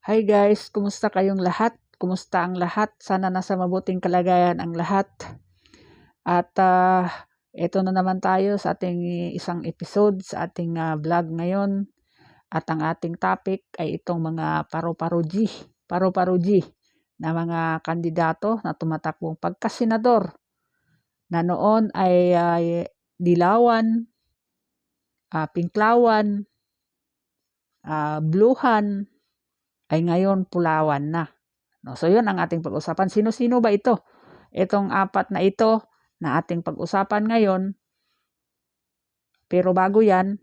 Hi guys, kumusta kayong lahat? Kumusta ang lahat? Sana nasa mabuting kalagayan ang lahat. At ito na naman tayo sa ating isang episode sa ating vlog ngayon. At ang ating topic ay itong mga paru-paruji na mga kandidato na tumatakbong pagkasenador na noon ay dilawan, pinklawan, bluhan, ay ngayon pulawan na. No, so yun ang ating pag-usapan. Sino-sino ba ito? Itong apat na ito na ating pag-usapan ngayon. Pero bago yan,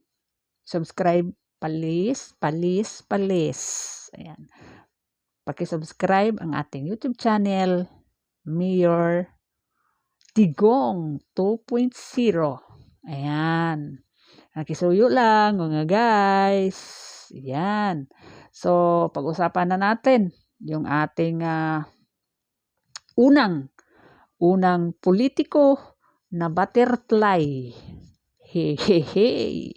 subscribe, please. Ayan. Paki-subscribe ang ating YouTube channel, Mayor Tigong 2.0. Ayan. Nakisuyo lang, mga guys. Ayan. So, pag-usapan na natin yung ating unang politiko na butterfly. Hehehe.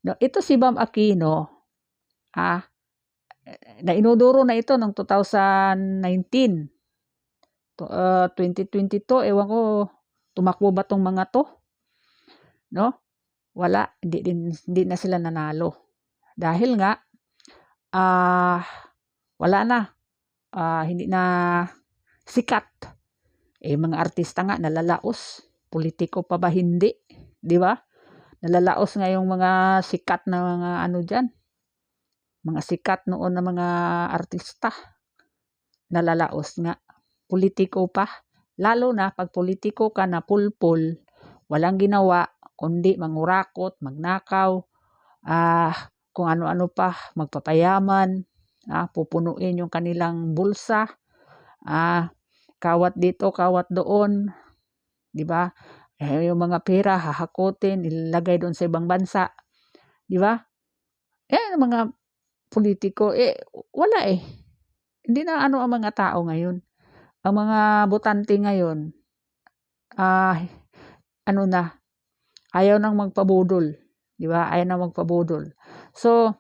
No, ito si Bam Aquino, na inuduro na ito noong 2019. 2022, ewan ko, tumakbo ba tong mga to? No? Wala, hindi na sila nanalo. Dahil nga, wala na. Hindi na sikat. Mga artista nga nalalaos. Politiko pa ba hindi? Di ba? Nalalaos nga yung mga sikat na mga ano dyan. Mga sikat noon na mga artista. Nalalaos nga. Politiko pa. Lalo na pag politiko ka na pulpul, walang ginawa, kundi mangurakot, magnakaw, kung ano-ano pa, magpapayaman, pupunuin yung kanilang bulsa, kawat dito, kawat doon, di ba? Yung mga pera hahakutin, ilagay doon sa ibang bansa, di ba? Mga politiko, wala Hindi na ano ang mga tao ngayon. Ang mga botante ngayon, ano na, ayaw nang magpabudol, di ba? Ayaw nang magpabudol. So,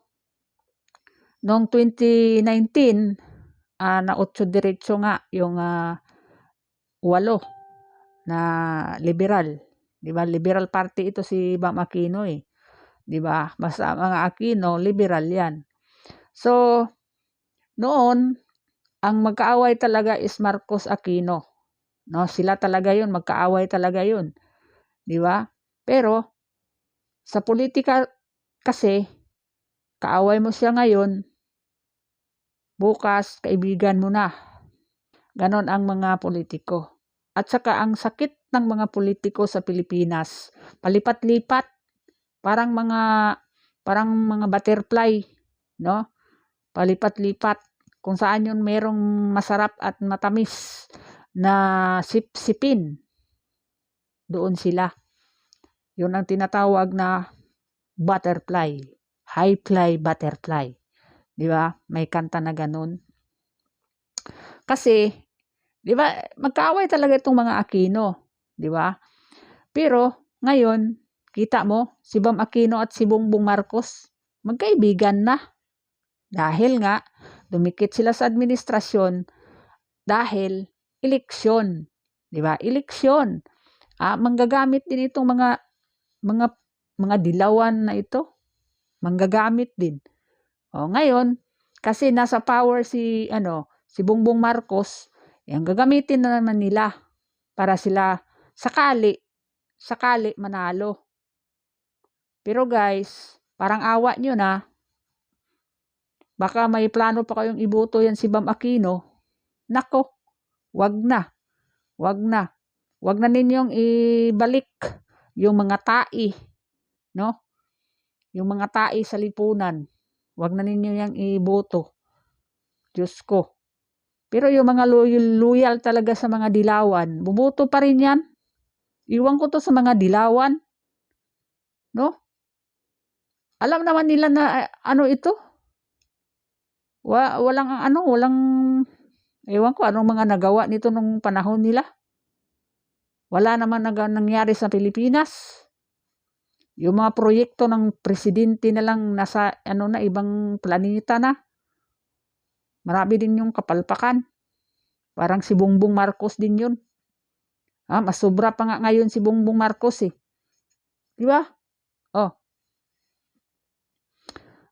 noong 2019, na 8 diretso nga yung 8 na liberal. Di ba? Liberal party ito si Bam Aquino Di ba? Basta mga Aquino, liberal yan. So, noon, ang magkaaway talaga is Marcos Aquino. No, sila talaga yun, magkaaway talaga yun. Di ba? Pero, sa politika kasi, kaaway mo siya ngayon, bukas, kaibigan mo na. Ganon ang mga politiko. At saka ang sakit ng mga politiko sa Pilipinas, palipat-lipat, parang mga butterfly, no? Palipat-lipat. Kung saan yun merong masarap at matamis na sipsipin, doon sila. Yun ang tinatawag na butterfly. High fly butterfly. Di ba? May kanta na ganun. Kasi, di ba, magkaaway talaga itong mga Aquino. Di ba? Pero, ngayon, kita mo, si Bam Aquino at si Bongbong Marcos, magkaibigan na. Dahil nga, dumikit sila sa administrasyon dahil eleksyon. Di ba? Eleksyon. Manggagamit din itong mga dilawan na ito. Manggagamit din. Ngayon, kasi nasa power si Bongbong Marcos, ang gagamitin na naman nila para sila sakali manalo. Pero guys, parang awa nyo na. Baka may plano pa kayong iboto yan si Bam Aquino. Nako, wag na. Wag na ninyong ibalik yung mga tai, no? Yung mga tai sa lipunan. Wag na ninyo yang iboto. Diyos ko. Pero yung mga loyal talaga sa mga dilawan, buboto pa rin yan. Iwan ko to sa mga dilawan. No? Alam naman nila na ano ito. Walang ewan ko anong mga nagawa nito nung panahon nila. Wala naman nangyari sa Pilipinas. Yung mga proyekto ng presidente na lang nasa ibang planeta na. Marami din yung kapalpakan. Parang si Bongbong Marcos din yun. Mas sobra pa nga ngayon si Bongbong Marcos eh. Di ba? Oh,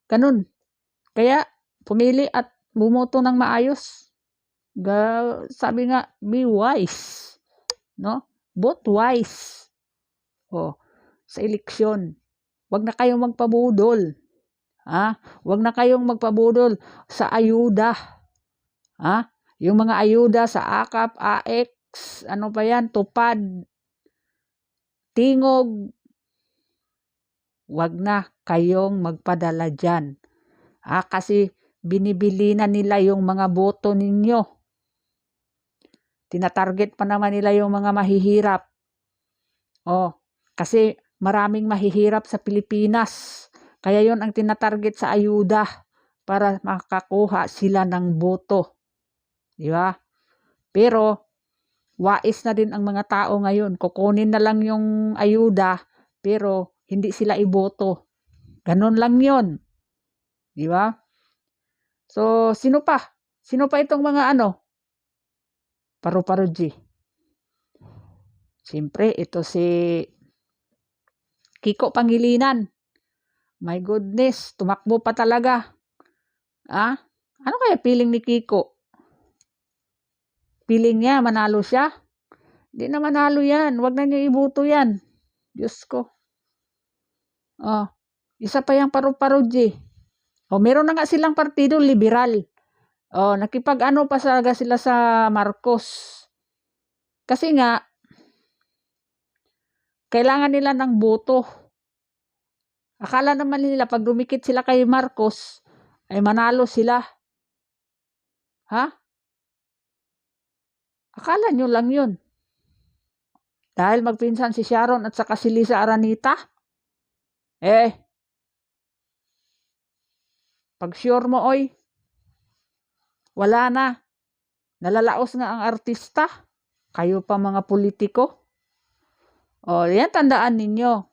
ganun. Kaya, pumili at bumoto ng maayos. Sabi nga, be wise. No? Vote wise. Sa eleksyon. Huwag na kayong magpabudol. Huwag na kayong magpabudol sa ayuda. Yung mga ayuda sa AKAP, AX, ano pa yan, tupad, tingog. Huwag na kayong magpadala dyan. Kasi binibili na nila yung mga boto ninyo. Tinatarget pa naman nila yung mga mahihirap. Kasi maraming mahihirap sa Pilipinas. Kaya yon ang tinatarget sa ayuda para makakuha sila ng boto. Di ba? Pero, wais na din ang mga tao ngayon. Kukunin na lang yung ayuda, pero hindi sila iboto. Ganon lang yon. Di ba? So, sino pa? Sino pa itong mga paru-paro G? Siyempre, ito si Kiko Pangilinan. My goodness, tumakbo pa talaga. Ano kaya feeling ni Kiko? Feeling niya, manalo siya? Hindi na manalo yan. Huwag na niyo iboto yan. Diyos ko. Isa pa yung paru-paro G. Meron na nga silang partido liberal. Nakipag-ano pa sila sa Marcos. Kasi nga, kailangan nila ng boto. Akala naman nila pag dumikit sila kay Marcos, ay manalo sila. Akala nyo lang yun. Dahil magpinsan si Sharon at saka si Lisa Aranita. Pag sure mo, wala na. Nalalaos nga ang artista. Kayo pa mga politiko. Yan tandaan ninyo.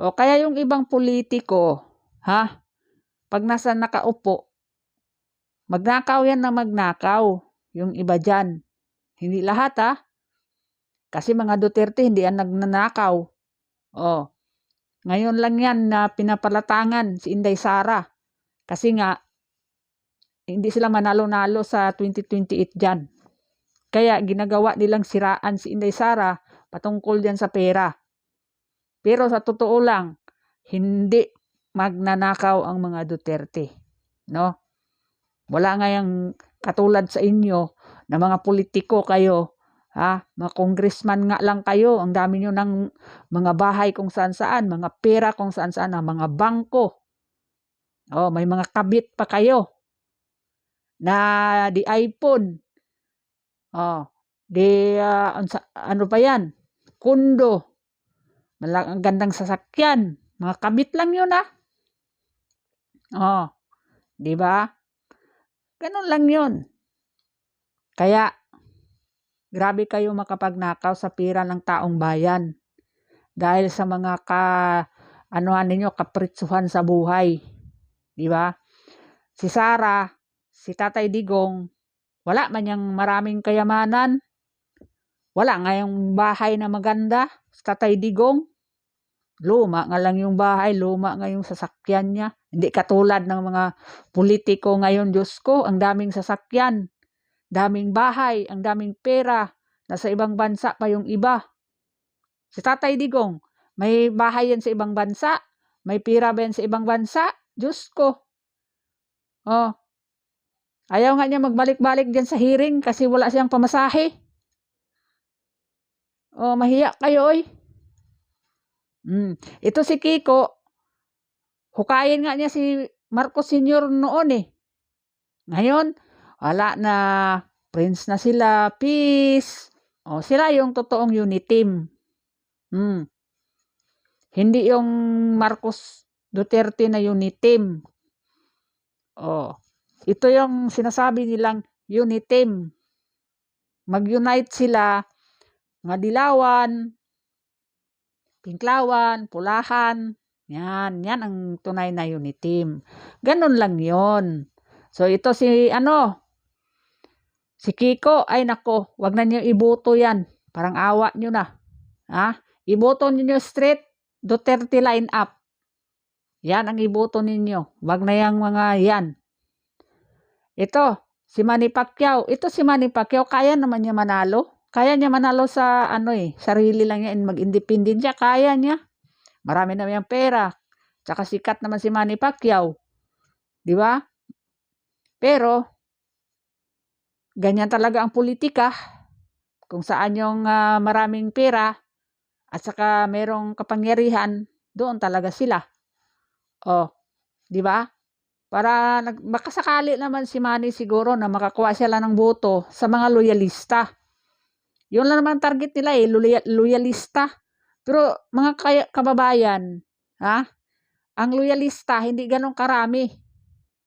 Kaya yung ibang politiko, pag nasa nakaupo, magnakaw yan na magnakaw. Yung iba dyan. Hindi lahat Kasi mga Duterte hindi yan nagnanakaw. Ngayon lang yan na pinapalatangan si Inday Sara. Kasi nga, hindi sila manalo-nalo sa 2028 dyan. Kaya ginagawa nilang siraan si Inday Sara patungkol dyan sa pera. Pero sa totoo lang, hindi magnanakaw ang mga Duterte. No? Wala nga yung katulad sa inyo na mga politiko kayo, mga congressman nga lang kayo, ang dami nyo ng mga bahay kung saan-saan, mga pera kung saan-saan, mga bangko. May mga kabit pa kayo na di iPhone. Ano pa yan? Kundo. Ang gandang sasakyan. Mga kabit lang yun di ba? Ganun lang yun. Kaya, grabe kayo makapagnakaw sa pira ng taong bayan. Dahil sa mga kapritsuhan sa buhay. Di ba? Si Sara, si Tatay Digong, wala man yung maraming kayamanan. Wala nga yung bahay na maganda sa Tatay Digong. Luma nga lang yung bahay, luma nga yung sasakyan niya. Hindi katulad ng mga politiko ngayon, Diyos ko, ang daming sasakyan, daming bahay, ang daming pera, nasa ibang bansa pa yung iba. Si Tatay Digong, may bahay yan sa ibang bansa, may pera ba yan sa ibang bansa? Diyos ko. Ayaw nga niya magbalik-balik dyan sa hearing kasi wala siyang pamasahe. Mahiya kayo Ito si Kiko, hukayin nga niya si Marcos Sr. noon Ngayon, wala na, friends na sila, peace. Sila yung totoong unit team. Hindi yung Marcos Duterte na unit team. Ito yung sinasabi nilang unit team. Mag-unite sila, mga Dilawan, Pinklawan, Pulahan, yan ang tunay na unit team. Ganun lang yon. So ito si si Kiko, ay nako, wag na niyo iboto yan. Parang awa niyo na. Ha? Iboto niyo straight Duterte line up. Yan ang iboto ninyo. Wag na yang mga yan. Ito, si Manny Pacquiao. Ito si Manny Pacquiao, kaya naman niya manalo. Kaya niya manalo sa sarili lang niya, mag-independent siya. Kaya niya. Marami naman yung pera. Tsaka sikat naman si Manny Pacquiao. Di ba? Pero, ganyan talaga ang politika. Kung saan yung maraming pera at saka merong kapangyarihan, doon talaga sila. Oh, di ba? Para makasakali naman si Manny siguro na makakuha sila ng boto sa mga loyalista. Yun lang naman target nila loyalista. Pero mga kababayan, ang loyalista hindi ganun karami.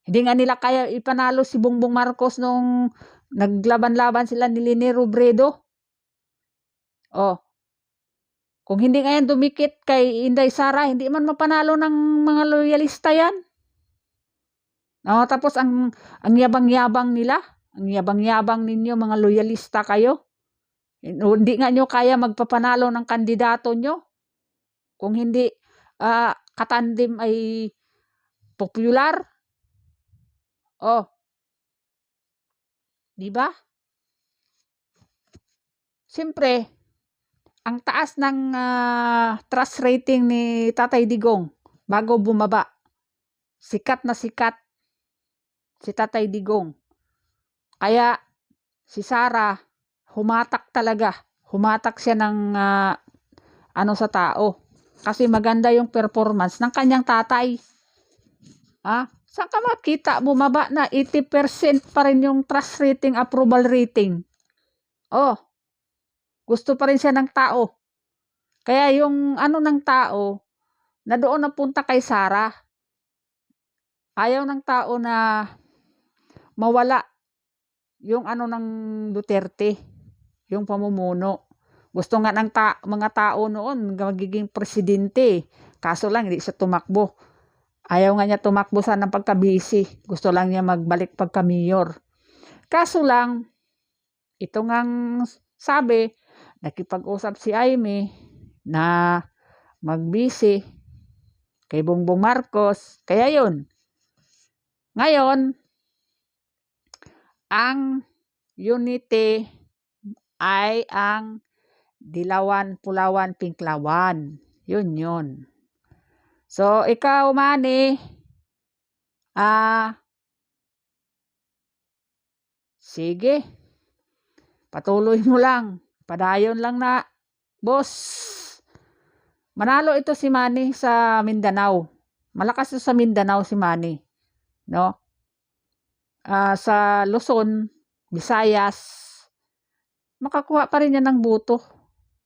Hindi nga nila kaya ipanalo si Bongbong Marcos nung naglaban-laban sila ni Leni Robredo. Oh. Kung hindi nga yan dumikit kay Inday Sara, hindi man mapanalo ng mga loyalista yan. Tapos ang yabang-yabang nila, ang yabang-yabang ninyo, mga loyalista kayo. Hindi nga nyo kaya magpapanalo ng kandidato nyo. Kung hindi katandim ay popular. Oh. Di ba? Siyempre, ang taas ng trust rating ni Tatay Digong bago bumaba. Sikat na sikat si Tatay Digong. Kaya si Sara humatak talaga. Humatak siya ng sa tao. Kasi maganda yung performance ng kanyang tatay. Saan ka makita bumaba na 80% pa rin yung trust rating, approval rating. Gusto pa rin siya ng tao. Kaya yung ng tao na doon napunta kay Sara. Ayaw ng tao na mawala yung ng Duterte, yung pamumuno. Gusto nga ng mga tao noon magiging presidente. Kaso lang hindi siya tumakbo. Ayaw nga niya tumakbo sa ng pagka-busy. Gusto lang niya magbalik pagka-mayor. Kaso lang, ito ngang sabi, nakipag-usap si Aimee na mag-busy kay Bongbong Marcos. Kaya yun. Ngayon, ang unity ay ang dilawan, pulawan, pinklawan. Yun. So, ikaw, Manny, sige, patuloy mo lang. Padayon lang na, boss. Manalo ito si Manny sa Mindanao. Malakas ito sa Mindanao si Manny. No? Sa Luzon, Visayas, makakuha pa rin yan ng boto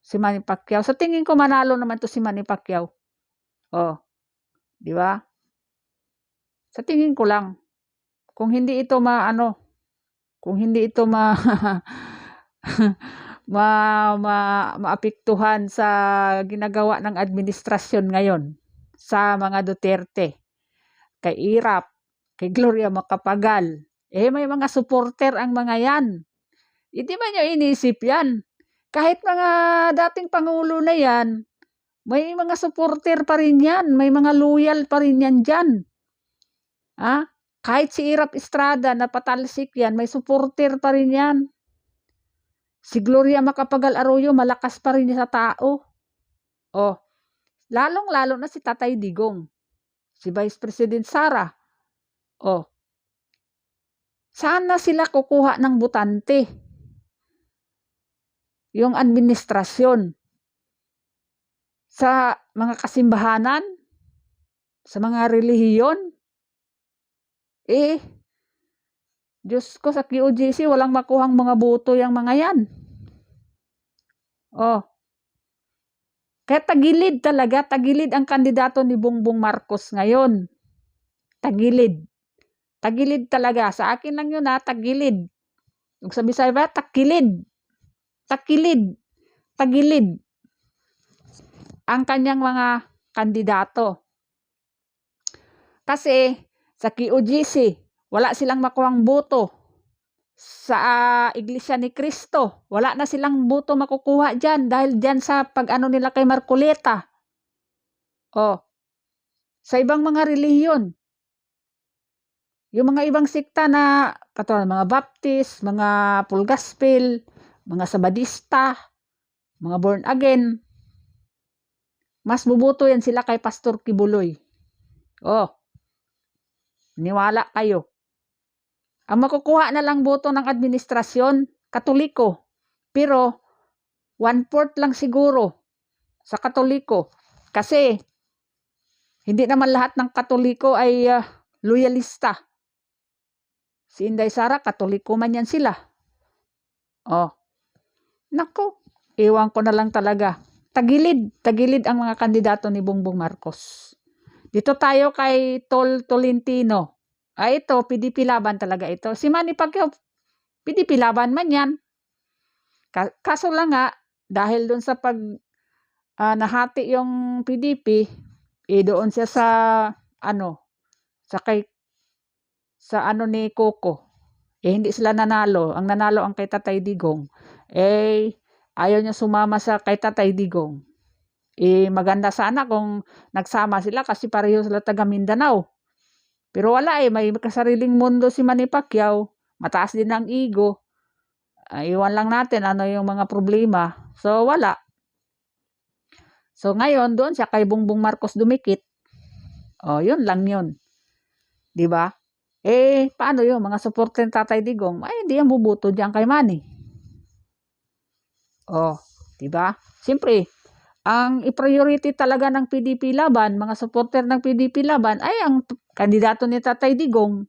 si Manny Pacquiao. Sa tingin ko manalo naman to si Manny Pacquiao. Di ba? Sa tingin ko lang. Kung hindi ito maapektuhan sa ginagawa ng administrasyon ngayon sa mga Duterte, kay Irap, kay Gloria Macapagal, may mga supporter ang mga yan. Hindi man nyo inisip yan. Kahit mga dating Pangulo na yan, may mga supporter pa rin yan. May mga loyal pa rin yan dyan. Kahit si Irap Estrada na patalsik yan, may supporter pa rin yan. Si Gloria Macapagal Arroyo, malakas pa rin sa tao. Lalong-lalo na si Tatay Digong. Si Vice President Sara. Sana sila kukuha ng butante. Yung administrasyon. Sa mga kasimbahanan, sa mga relihiyon, Diyos ko, sa QGC, walang makuhang mga boto yung mga yan. Kaya tagilid talaga, tagilid ang kandidato ni Bongbong Marcos ngayon. Tagilid. Tagilid talaga. Sa akin lang yun tagilid. Kung sabi sa iba, takilid. Takilid. Tagilid. Ang kanyang mga kandidato. Kasi sa QGC, Wala silang makuhang boto sa Iglesia ni Cristo. Wala na silang boto makukuha dyan dahil dyan sa pag-ano nila kay Marcoleta. Oh, sa ibang mga relihiyon, yung mga ibang sikta na katulad mga Baptist, mga Full Gospel, mga Sabadista, mga born again, mas bubuto yan sila kay Pastor Kibuloy. Oh, niwala kayo. Ang makukuha na lang boto ng administrasyon, Katoliko. Pero 1/4 lang siguro sa Katoliko. Kasi hindi naman lahat ng Katoliko ay loyalista. Si Inday Sara, Katoliko man yan sila. Oh, nako, iwan ko na lang talaga. Tagilid ang mga kandidato ni Bongbong Marcos. Dito tayo kay Tolentino. Ito, PDP laban talaga ito. Si Manny Pacquiao, PDP laban man yan. Kaso lang nga, dahil dun sa pag nahati yung PDP, doon siya sa ni Coco. Hindi sila nanalo. Ang nanalo ang kay Tatay Digong. Ayaw niya sumama sa kay Tatay Digong. Maganda sana kung nagsama sila kasi pareho sila taga Mindanao. Pero wala may kasariling mundo si Manny Pacquiao. Mataas din ang ego. Iwan lang natin ano yung mga problema. So wala. So ngayon doon siya kay Bongbong Marcos dumikit. Yun lang yun. 'Di ba? Paano yung mga supporter ng Tatay Digong? Hindi yan bubuto diyan kay Manny. 'Di ba? Siyempre, ang i-priority talaga ng PDP laban, mga supporter ng PDP laban ay ang kandidato ni Tatay Digong.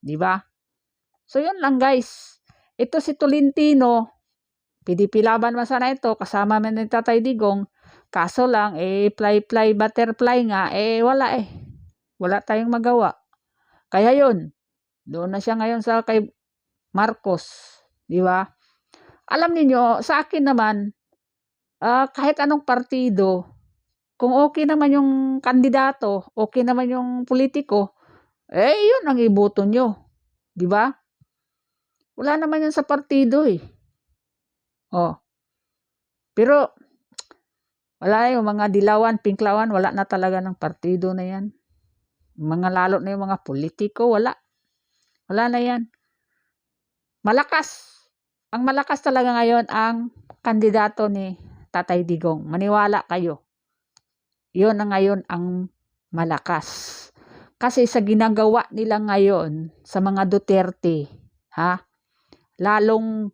'Di ba? So yun lang guys. Ito si Tolentino, PDP laban man sana ito, kasama man ni Tatay Digong. Kaso lang, fly, butterfly nga, wala Wala tayong magawa. Kaya yun, doon na siya ngayon sa kay Marcos. 'Di ba? Alam niyo sa akin naman, kahit anong partido, kung okay naman yung kandidato, okay naman yung politiko, yun ang iboto nyo. 'Di ba? Wala naman yan sa partido Pero wala yung mga dilawan, pinklawan, wala na talaga ng partido na yan. Mga lalo na yung mga politiko, wala. Wala na yan. Malakas. Ang malakas talaga ngayon ang kandidato ni Tatay Digong. Maniwala kayo. Yun na ngayon ang malakas. Kasi sa ginagawa nila ngayon sa mga Duterte, lalong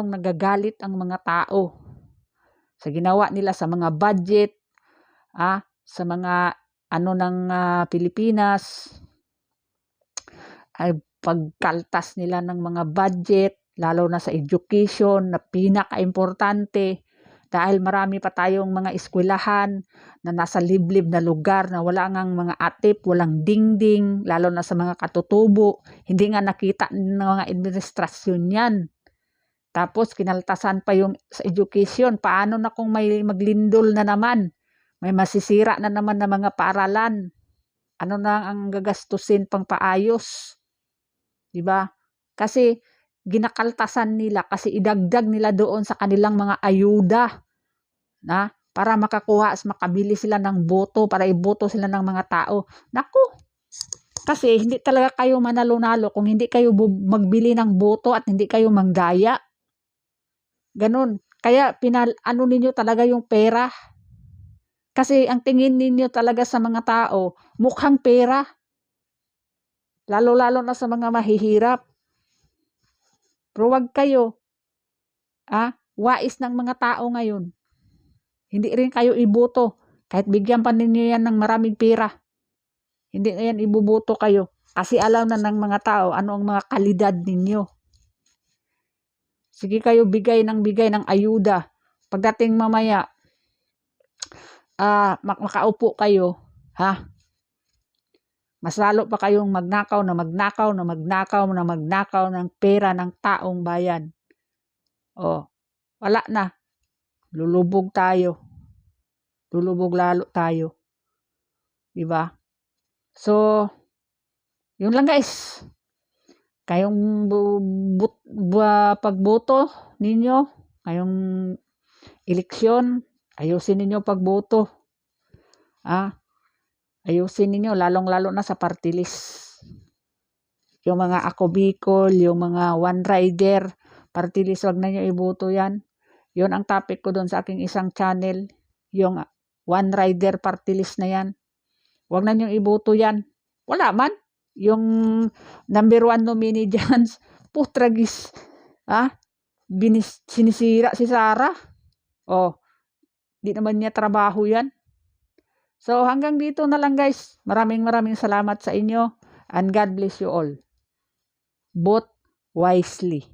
nagagalit ang mga tao. Sa ginawa nila sa mga budget, sa mga ng Pilipinas, ay pagkaltas nila ng mga budget, lalo na sa education na pinaka-importante dahil marami pa tayong mga eskwelahan na nasa liblib na lugar na wala ngang mga atip, walang dingding, lalo na sa mga katutubo. Hindi nga nakita ng mga administrasyon yan. Tapos kinaltasan pa yung sa education. Paano na kung may maglindol na naman? May masisira na naman na mga paaralan. Ano na ang gagastusin pang paayos? 'Di ba? Kasi ginakaltasan nila kasi idagdag nila doon sa kanilang mga ayuda para makakuha at makabili sila ng boto, para iboto sila ng mga tao. Naku! Kasi hindi talaga kayo manalo-nalo kung hindi kayo magbili ng boto at hindi kayo manggaya. Ganon. Kaya ninyo talaga yung pera. Kasi ang tingin ninyo talaga sa mga tao, mukhang pera. Lalo-lalo na sa mga mahihirap. Pero wag kayo. Wais ng mga tao ngayon. Hindi rin kayo iboto. Kahit bigyan pa ninyo yan ng maraming pera. Hindi na yan ibuboto kayo. Kasi alam na ng mga tao ano ang mga kalidad ninyo. Sige kayo bigay ng ayuda. Pagdating mamaya, makaupo kayo, mas lalo pa kayong magnakaw ng pera ng taong bayan. Wala na. Lulubog tayo. Lulubog lalo tayo. 'Di ba? So, Yun lang guys. Kayong pagboto ninyo, kayong eleksyon, ayusin ninyo pagboto. Ayusin ninyo lalong-lalo na sa party list. Yung mga Ako Bicol, yung mga One Rider, party list, wag na nyo iboto yan. Yun ang topic ko doon sa aking isang channel, yung One Rider party list na yan. Wag na nyo iboto yan. Wala man. Yung number 1 nominee dyan, putragis. Sinisira si Sara. Di naman niya trabaho yan. So hanggang dito na lang guys. Maraming salamat sa inyo and God bless you all. Vote wisely.